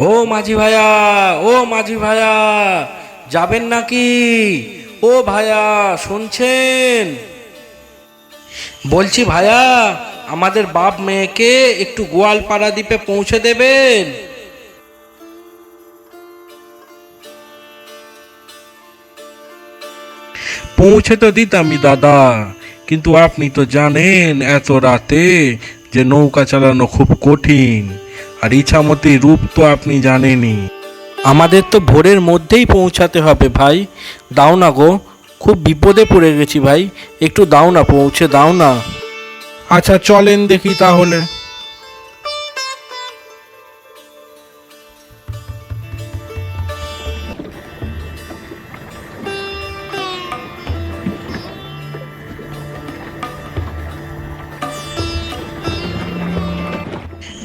ও মাঝি ভাইয়া, ও মাঝি ভাইয়া, যাবেন নাকি? ও ভাইয়া শুনছেন? বলছি ভাইয়া, আমাদের বাপ মেয়েকে একটু গোয়ালপাড়া দ্বীপে পৌঁছে দেবেন। পৌঁছে তো দিতামই দাদা, কিন্তু আপনি তো জানেন এত রাতে যে নৌকা চালানো খুব কঠিন। আর ইছামতি রূপ তো আপনি জানেনই। আমাদের তো ভোরের মধ্যেই পৌঁছাতে হবে ভাই, দাও না গো, খুব বিপদে পড়ে গেছি ভাই, একটু দাও না, পৌঁছে দাও না। আচ্ছা চলেন দেখি তাহলে।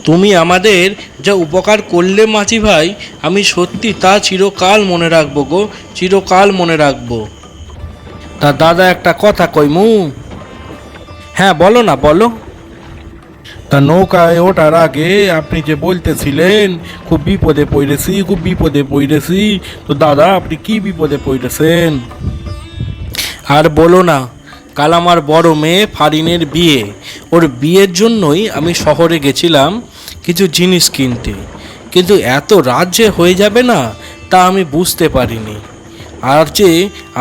তুমি আমাদের যা উপকার করলে মাঝি ভাই, আমি সত্যি তা চিরকাল মনে রাখবো গো, চিরকাল মনে রাখবো। তা দাদা একটা কথা কইমু? হ্যাঁ বলো না, বলো। তা নৌকায় ওঠার আগে আপনি যে বলতেছিলেন খুব বিপদে পড়েছি, খুব বিপদে পড়েছি, তো দাদা আপনি কি বিপদে পড়েছেন? আর বলো না, কাল আমার বড় মেয়ে ফারিনের বিয়ে, ওর বিয়ের জন্যই আমি শহরে গেছিলাম কিছু জিনিস কিনতে, কিন্তু এত রাত যে হয়ে যাবে না তা আমি বুঝতে পারিনি, আর যে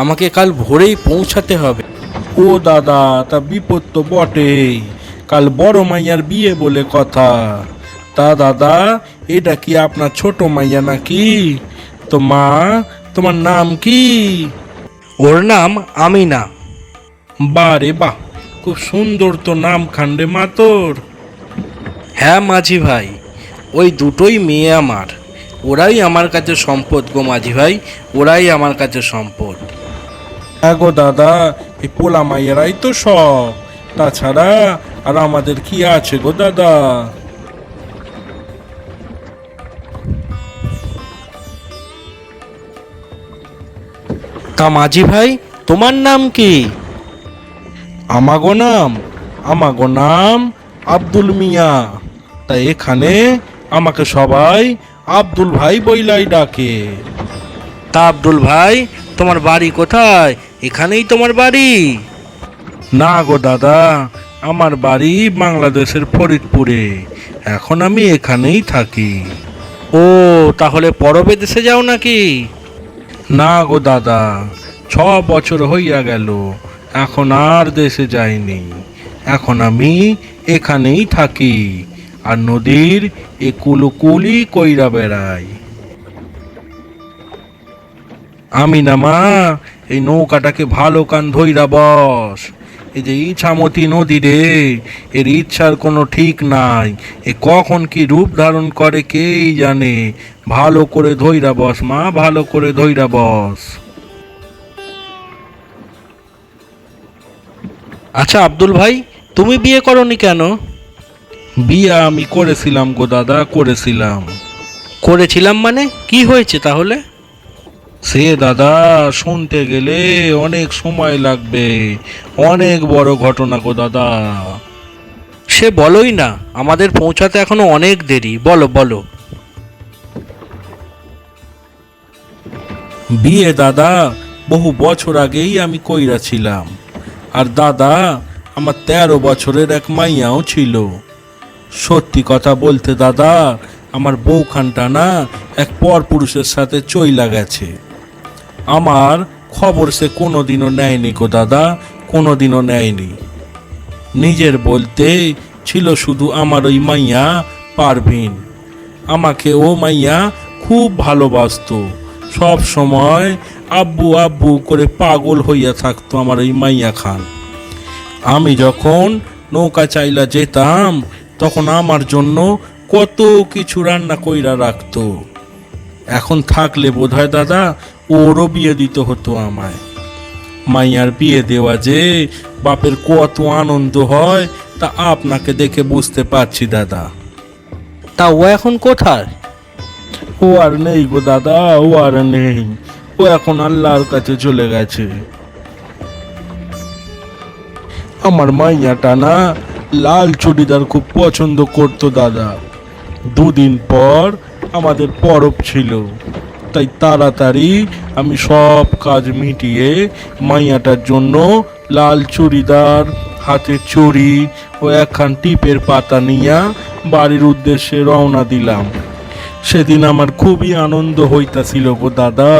আমাকে কাল ভোরেই পৌঁছাতে হবে। ও দাদা, তা বিপদ তো বটেই, কাল বড় মাইয়ার বিয়ে বলে কথা। তা দাদা, এটা কি আপনার ছোট মাইয়া নাকি? তো মা, তোমার নাম কি? ওর নাম আমিনা। বারে বাহ, খুব সুন্দর তো নাম খান্ডে মা তোর। হ্যাঁ মাঝি ভাই, ওই দুটোই মেয়ে আমার, ওরাই আমার কাছে সম্পদ গো মাঝি ভাই, ওরাই আমার কাছে সম্পদ। হ্যাঁ গো দাদা, এই পোলা মাইয়ারাই তো সব, তাছাড়া আর আমাদের কি আছে গো দাদা? তা মাঝি ভাই, তোমার নাম কি? আমাগো নাম আব্দুল মিয়া। তা এখানে আমাকে সবাই আব্দুল ভাই বইলাই ডাকে। তা আব্দুল ভাই, তোমার বাড়ি কোথায়? এখানেই তোমার বাড়ি? না গো দাদা, আমার বাড়ি বাংলাদেশের ফরিদপুরে, এখন আমি এখানেই থাকি। ও, তাহলে পরবে দেশে যাও নাকি? না গো দাদা, 6 বছর হইয়া গেল, এখন আর দেশে যাইনি, এখন আমি এখানেই থাকি আর নদীর এ কুলুকুলি কইরা বেড়াই। আমি না মা, এই নৌকাটাকে ভালো কান ধইরা বস। এই যে ইছামতি নদী রে, এর ইচ্ছার কোনো ঠিক নাই, এ কখন কি রূপ ধারণ করে কেই জানে। ভালো করে ধইরা বস মা, ভালো করে ধইরা বস। আচ্ছা আব্দুল ভাই, তুমি বিয়ে করনি কেন? বিয়া আমি করেছিলাম গো দাদা, করেছিলাম। করেছিলাম মানে কি হয়েছে তাহলে? সে দাদা শুনতে গেলে অনেক সময় লাগবে, অনেক বড় ঘটনা গো দাদা। সে বলোই না, আমাদের পৌঁছাতে এখনো অনেক দেরি, বলো বলো। বিয়ে দাদা বহু বছর আগেই আমি কইরাছিলাম, আর দাদা আমার 13 বছরের এক মাইয়াও ছিল। সত্যি কথা বলতে দাদা, আমার বউখানটা না এক পরপুরুষের সাথে চইলা গেছে। আমার খবর সে কোনোদিনও নেয়নি গো দাদা, কোনোদিনও নেয়নি। নিজের বলতে ছিল শুধু আমার ওই মাইয়া পারভিন। আমাকে ও মাইয়া খুব ভালোবাসতো, সব সময় আব্বু আব্বু করে পাগল হইয়া থাকতো আমার ওই মাইয়া খান। আমি যখন নৌকা চাইলা যেতাম তখন আমার জন্য কত কিছু রান্না কইরা রাখতো। এখন থাকলে বোধহয় দাদা ওরও বিয়ে দিতে হতো আমায়। মাইয়ার বিয়ে দেওয়া যে বাপের কত আনন্দ হয় তা আপনাকে দেখে বুঝতে পারছি দাদা। তা ও এখন কোথায়? ও আর নেই গো দাদা, ও আর নেই, ও এখন আল্লাহর কাছে চলে গেছে। আমার মাইয়াটা না লাল চুড়িদার খুব পছন্দ করতো দাদা। 2 দিন পর আমাদের পরব ছিল। তাই তাড়াতাড়ি আমি সব কাজ মিটিয়ে মাইয়াটার জন্য লাল চুড়িদার, হাতে চুড়ি ও একখান টিপের পাতা নিয়া বাড়ির উদ্দেশ্যে রওনা দিলাম। সেদিন আমার খুবই আনন্দ হইতাছিল গো দাদা,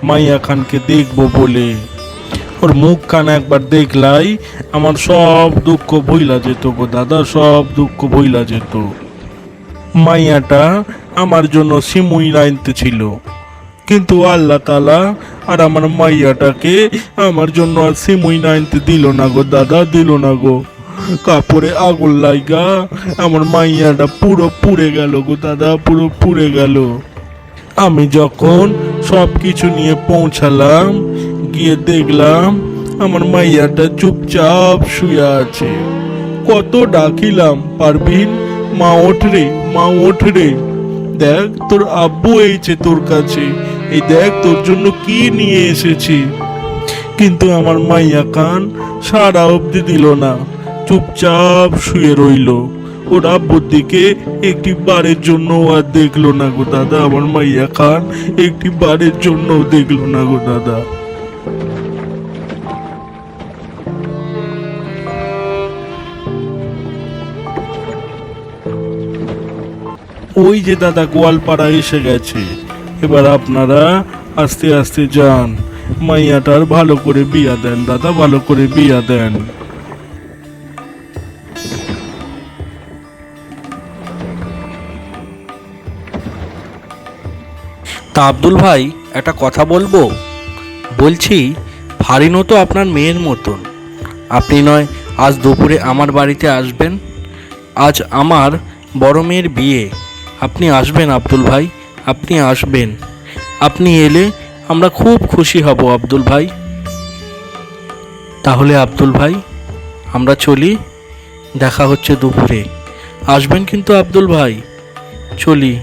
মাইয়া খানকে দেখবো বলে। ওর মুখখান একবার দেখলাই আমার সব দুঃখ ভুইলা যেত গো দাদা, সব দুঃখ ভুইলা যেত। মাইয়াটা আমার জন্য সিমুই আনতে ছিল, কিন্তু আল্লাহ তাআলা আর আমার মাইয়াটাকে আমার জন্য আর সিমুই আনতে দিল না গো দাদা, দিল না গো। কাপড়ে আগুন লাইগা আমার মাইয়াটা পুরো পুড়ে গেল গো দাদা, পুরো পুড়ে গেল। আমি যখন সব কিছু নিয়ে পৌঁছালাম, গিয়ে দেখলাম আমার মাইয়াটা চুপচাপ শুয়ে আছে। কত ডাকিলাম, পারবিন, মা ওঠ রে, মা ওঠ রে, দেখ তোর আব্বু এইছে তোর কাছে, এই দেখ তোর জন্য কি নিয়ে এসেছি। কিন্তু আমার মাইয়া খান সারা অবধি দিল না, চুপচাপ শুয়ে রইল। ওর আব্বুর দিকে একটি বারের জন্য আর দেখলো না গো দাদা, আমার মাইয়া খান একটি বারের জন্য দেখলো না গো দাদা। ওই যে দাদা গোয়ালপাড়া এসে গেছে, এবার আপনারা আস্তে আস্তে যান, মাইয়াটার ভালো করে বিয়া দেন দাদা, ভালো করে বিয়া দেন। তা আব্দুল ভাই, একটা কথা বলবো? বলছি, ফারিনও তো আপনার মেয়ের মতন। আপনি নয় আজ দুপুরে আমার বাড়িতে আসবেন? আজ আমার বড় মেয়ের বিয়ে। আপনি আসবেন আব্দুল ভাই, আপনি আসবেন। আপনি এলে আমরা খুব খুশি হব আব্দুল ভাই। তাহলে আব্দুল ভাই আমরা চলি, দেখা হচ্ছে দুপুরে। আসবেন কিন্তু আব্দুল ভাই, চলি।